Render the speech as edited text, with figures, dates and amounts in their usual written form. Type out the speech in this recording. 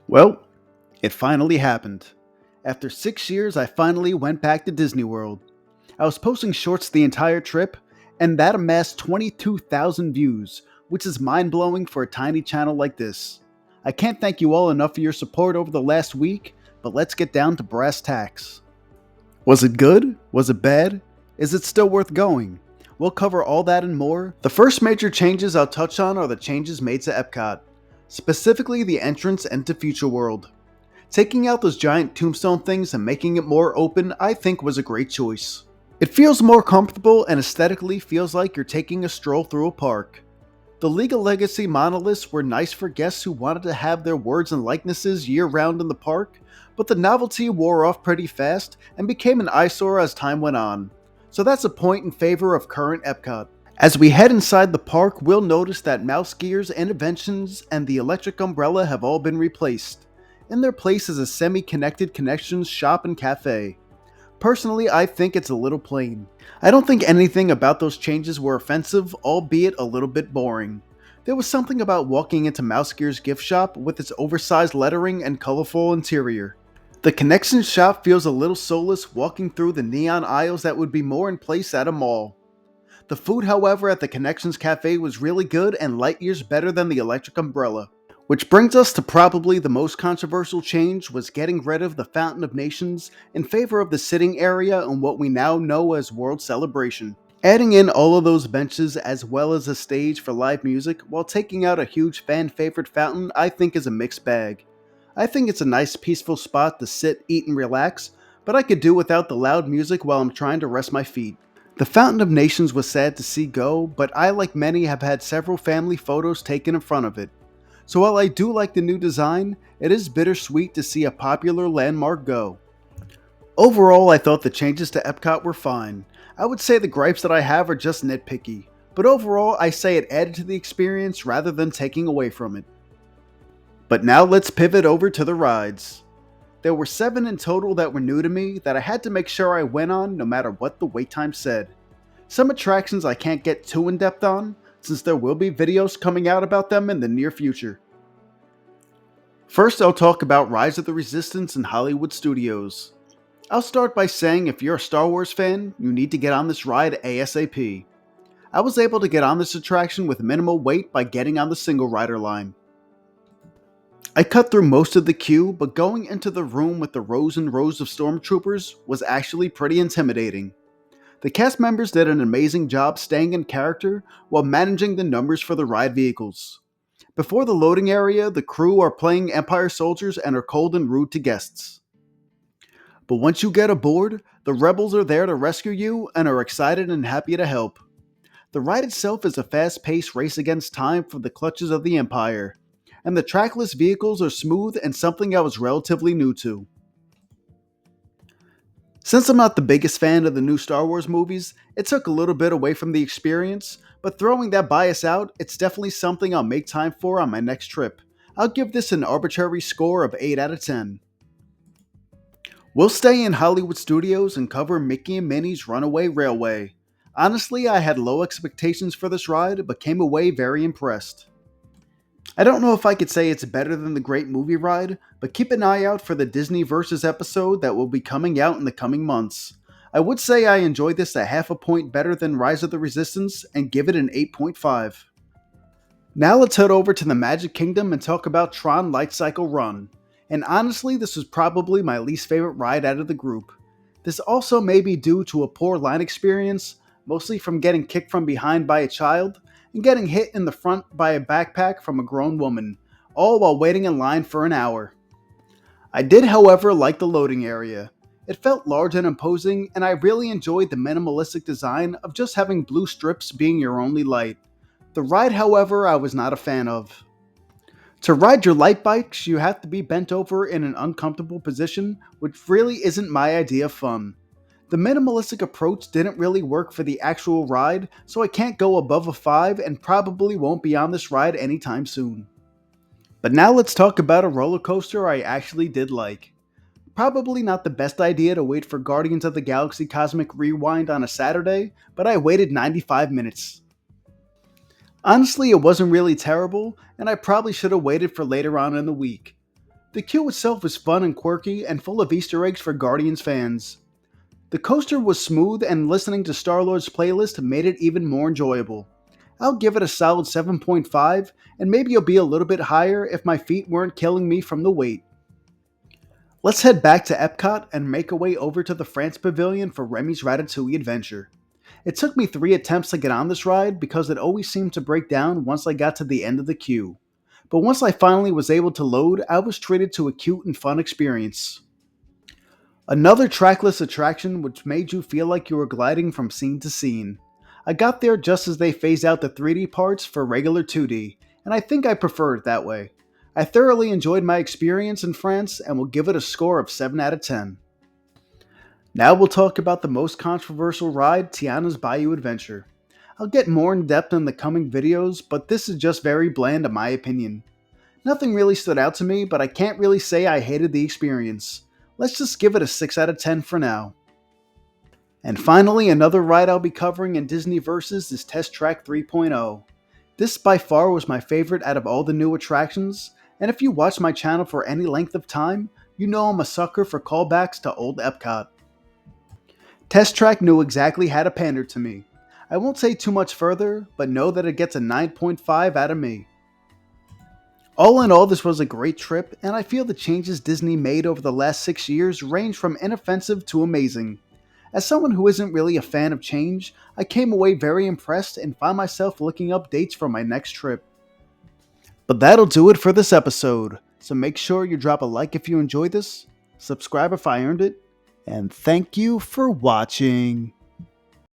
Well, it finally happened. After 6 years, I finally went back to Disney World. I was posting shorts the entire trip, and that amassed 22,000 views, which is mind blowing for a tiny channel like this. I can't thank you all enough for your support over the last week, but let's get down to brass tacks. Was it good? Was it bad? Is it still worth going? We'll cover all that and more. The first major changes I'll touch on are the changes made to Epcot, specifically the entrance into Future World. Taking out those giant tombstone things and making it more open, I think was a great choice. It feels more comfortable and aesthetically feels like you're taking a stroll through a park. The League of Legacy monoliths were nice for guests who wanted to have their words and likenesses year-round in the park, but the novelty wore off pretty fast and became an eyesore as time went on. So that's a point in favor of current Epcot. As we head inside the park, we'll notice that mouse gears, interventions, and the electric umbrella have all been replaced. In their place is a semi-connected connections shop and cafe. Personally, I think it's a little plain. I don't think anything about those changes were offensive, albeit a little bit boring. There was something about walking into Mouse Gear's gift shop with its oversized lettering and colorful interior. The Connections shop feels a little soulless walking through the neon aisles that would be more in place at a mall. The food, however, at the Connections Cafe was really good and light years better than the electric umbrella. Which brings us to probably the most controversial change was getting rid of the Fountain of Nations in favor of the sitting area in what we now know as World Celebration. Adding in all of those benches as well as a stage for live music while taking out a huge fan favorite fountain I think is a mixed bag. I think it's a nice peaceful spot to sit, eat, and relax, but I could do without the loud music while I'm trying to rest my feet. The Fountain of Nations was sad to see go, but I, like many, have had several family photos taken in front of it. So while I do like the new design, it is bittersweet to see a popular landmark go. Overall, I thought the changes to Epcot were fine. I would say the gripes that I have are just nitpicky, but overall I say it added to the experience rather than taking away from it. But now let's pivot over to the rides. There were 7 in total that were new to me that I had to make sure I went on no matter what the wait time said. Some attractions I can't get too in depth on, since there will be videos coming out about them in the near future. First, I'll talk about Rise of the Resistance in Hollywood Studios. I'll start by saying if you're a Star Wars fan, you need to get on this ride ASAP. I was able to get on this attraction with minimal wait by getting on the single rider line. I cut through most of the queue, but going into the room with the rows and rows of stormtroopers was actually pretty intimidating. The cast members did an amazing job staying in character while managing the numbers for the ride vehicles. Before the loading area, the crew are playing Empire soldiers and are cold and rude to guests. But once you get aboard, the rebels are there to rescue you and are excited and happy to help. The ride itself is a fast-paced race against time from the clutches of the Empire, and the trackless vehicles are smooth and something I was relatively new to. Since I'm not the biggest fan of the new Star Wars movies, it took a little bit away from the experience, but throwing that bias out, it's definitely something I'll make time for on my next trip. I'll give this an arbitrary score of 8 out of 10. We'll stay in Hollywood Studios and cover Mickey and Minnie's Runaway Railway. Honestly, I had low expectations for this ride, but came away very impressed. I don't know if I could say it's better than the Great Movie Ride, but keep an eye out for the Disney Versus episode that will be coming out in the coming months. I would say I enjoyed this a half a point better than Rise of the Resistance and give it an 8.5. Now let's head over to the Magic Kingdom and talk about Tron Light Cycle Run. And honestly, this was probably my least favorite ride out of the group. This also may be due to a poor line experience, mostly from getting kicked from behind by a child, and getting hit in the front by a backpack from a grown woman, all while waiting in line for an hour. I did, however, like the loading area. It felt large and imposing, and I really enjoyed the minimalistic design of just having blue strips being your only light. The ride, however, I was not a fan of. To ride your light bikes, you have to be bent over in an uncomfortable position, which really isn't my idea of fun. The minimalistic approach didn't really work for the actual ride, so I can't go above a 5 and probably won't be on this ride anytime soon. But now let's talk about a roller coaster I actually did like. Probably not the best idea to wait for Guardians of the Galaxy Cosmic Rewind on a Saturday, but I waited 95 minutes. Honestly, it wasn't really terrible, and I probably should have waited for later on in the week. The queue itself is fun and quirky and full of Easter eggs for Guardians fans. The coaster was smooth, and listening to Star-Lord's playlist made it even more enjoyable. I'll give it a solid 7.5, and maybe it'll be a little bit higher if my feet weren't killing me from the wait. Let's head back to Epcot and make our way over to the France Pavilion for Remy's Ratatouille Adventure. It took me 3 attempts to get on this ride because it always seemed to break down once I got to the end of the queue. But once I finally was able to load, I was treated to a cute and fun experience. Another trackless attraction which made you feel like you were gliding from scene to scene. I got there just as they phased out the 3D parts for regular 2D, and I think I prefer it that way. I thoroughly enjoyed my experience in France and will give it a score of 7 out of 10. Now we'll talk about the most controversial ride, Tiana's Bayou Adventure. I'll get more in depth in the coming videos, but this is just very bland in my opinion. Nothing really stood out to me, but I can't really say I hated the experience. Let's just give it a 6 out of 10 for now. And finally, another ride I'll be covering in Disney Versus is Test Track 3.0. This by far was my favorite out of all the new attractions, and if you watch my channel for any length of time, you know I'm a sucker for callbacks to old Epcot. Test Track knew exactly how to pander to me. I won't say too much further, but know that it gets a 9.5 out of me. All in all, this was a great trip, and I feel the changes Disney made over the last 6 years range from inoffensive to amazing. As someone who isn't really a fan of change, I came away very impressed and found myself looking up dates for my next trip. But that'll do it for this episode, so make sure you drop a like if you enjoyed this, subscribe if I earned it, and thank you for watching.